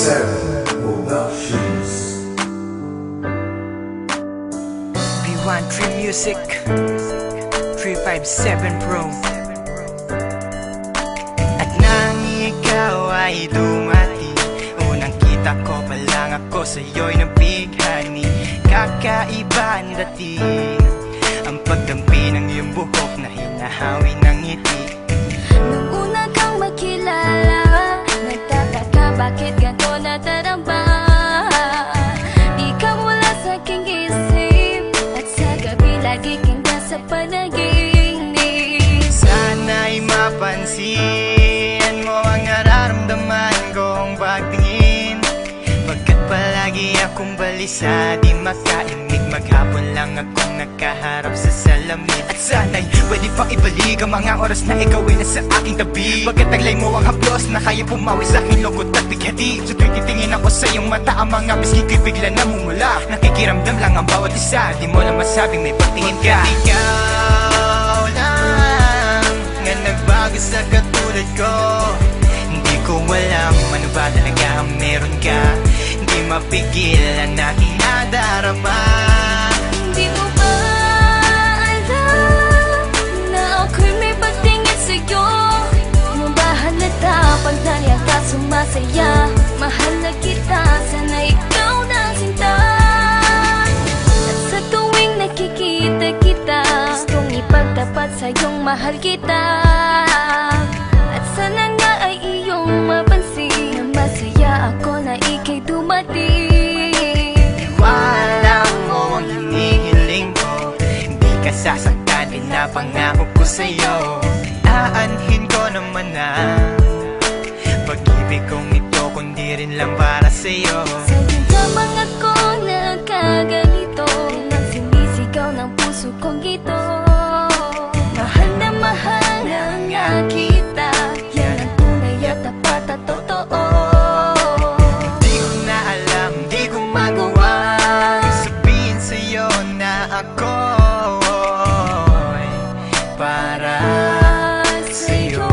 357 Productions. B13 Music 357 Pro. At nang ikaw ay dumati, unang kita ko pa lang ako sa'yo'y nabighani. Kakaiba ang dating, ang pagdampi ng iyong buhok na hinahawi ng ngiti. Nung una kang makilala, nagtataka bakit ganito nadarama. Di ka wala sa aking isip, at sa gabi lagi kang nasa panaginip. Sana'y mapansin mo ang nararamdaman kong pagtingin, pagkat palagi akong balisa, di makaimik. Maghapon lang akong nakaharap sa salamin. At sana'y pwede pang ibalik ang mga oras na ikaw ay nasa aking tabi, pagkat taglay mo ang haplos na kaya pumawi sa aking lungkot at bighati. So tuwing titingin ako sa iyong mata, ang mga bisgi ko'y bigla namumula. Nakikiramdam lang ang bawat isa, di mo lang masabing may pagtingin ka. Ikaw lang nga nagbago sa katulad ko. Hindi ko alam ano ba talaga ang meron ka. Hindi mapigil ang aking nadarama. Di mo ba alam na ako'y may pagtingin sa'yo? Di mo ba halata pag nariyan ka sumasaya? Mahal na kita, sana ikaw na sinta. At sa tuwing nakikita kita, gustong ipagtapat sa'yong mahal kita. At sana nga ay iyong mapansin na masaya ako na ika'y dumating. Wala mo ang hinihiling ko, hindi ka sasaktan, pinapangako ko sa'yo. Aanhin ko naman na pag-ibig kong ito, kundi rin lang para sa'yo. Sa'yo lamang ako nagkaganito, nang sinisigaw ng puso kong ito. Mahal na nga kita, yan ang tunay at tapat at totoo. Di ko na alam, di ko magawa sabihin sa'yo na ako'y para sa'yo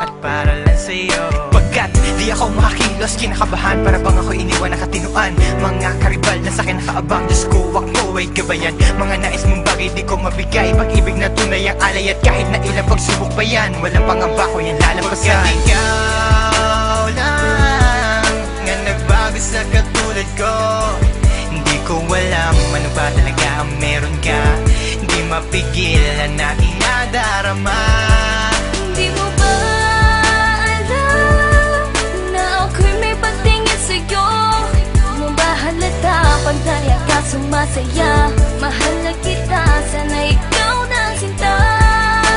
at para lang sa'yo. Pagkat di ako makakilos, kinakabahan, para bang ako iniwan nakatinuan. Mga karibal na sa'kin nakaabang, Diyos ko ako ay gabayan. Mga nais mong bagay di ko mabigay, pag-ibig na tunay ang alay. At kahit na ilang pagsubok pa yan, walang pangamba ko yan lalampasan. Pagkat ikaw lang nga nagbago sa katulad ko, hindi ko alam ano ba talaga ang meron ka. Hindi mapigil ang aking nadarama. Di mo ba alam na ako'y may pagtingin sa'yo? Di mo ba halata pag nariyan ka sumasaya? Mahal na kita, sana ikaw na sinta.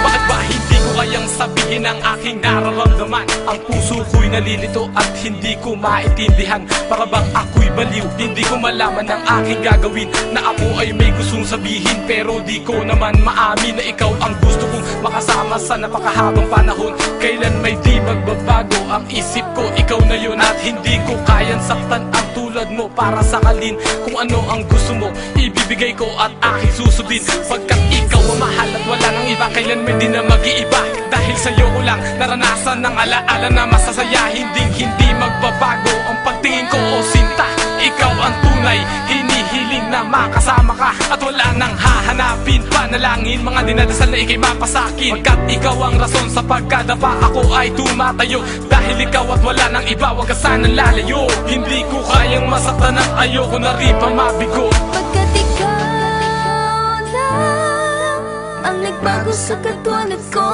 Bakit ba hindi ko kayang sabihin ang aking nararamdaman? Ang puso ko'y nalilito at hindi ko maintindihan. Para bang ako'y baliw, hindi ko malaman ang aking gagawin. Na ako ay may gustong sabihin, pero di ko naman maamin na ikaw ang gusto kong makasama sa napakahabang panahon. Kailan may di magbabago ang isip ko, ikaw na yun. At hindi ko kayang saktan ang tulad mo para sakalin. Kung ano ang gusto mo, ibibigay ko at aking susundin. Pagkat ikaw ang mahal at wala nang iba, kailan may di na mag-iiba. Dahil sa'yo ko lang naranasan ng alaala na masasaya. Hindi magbabago ang pagtingin ko, o sinta. Ikaw ang tunay, hinihiling na makasama ka. At wala nang hahanapin, panalangin, mga dinadasal na ikay mapasakin. Pagkat ikaw ang rason sa pagkadapa, ako ay tumatayo. Dahil ikaw at wala nang iba, wag ka sanang lalayo. Hindi ko kayang masaktan at ayoko na rin pa mabigo. Pagkat ikaw lang ang nagbago sa katulad ko,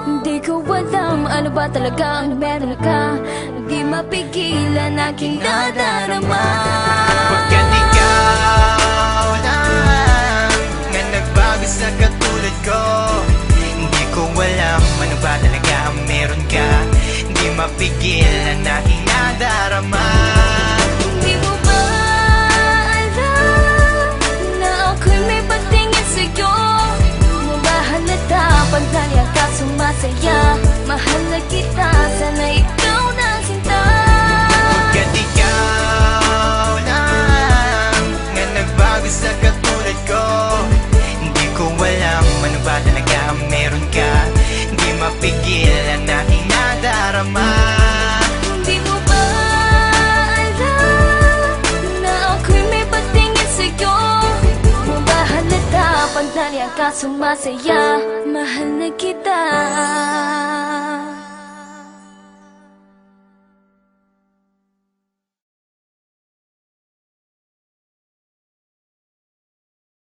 hindi ko alam ano ba talaga ang meron ka. Hindi mapigilan aking nadarama. Pagkat ikaw lang nga nagbago sa katulad ko, hindi ko alam ano ba talaga ang meron ka. Hindi mapigil ang aking nadarama. Di mo ba alam na ako'y may pagtingin sa'yo? Di mo ba halata pag nariyan ka sumasaya? Mahal na kita, sana ikaw na sinta. Pagkat ikaw lang nga nagbago sa katulad ko, hindi ko alam ano ba talaga ang meron ka. Hindi mapigil ang aking nadarama. Di mo ba ka sumasaya. Mahal na kita.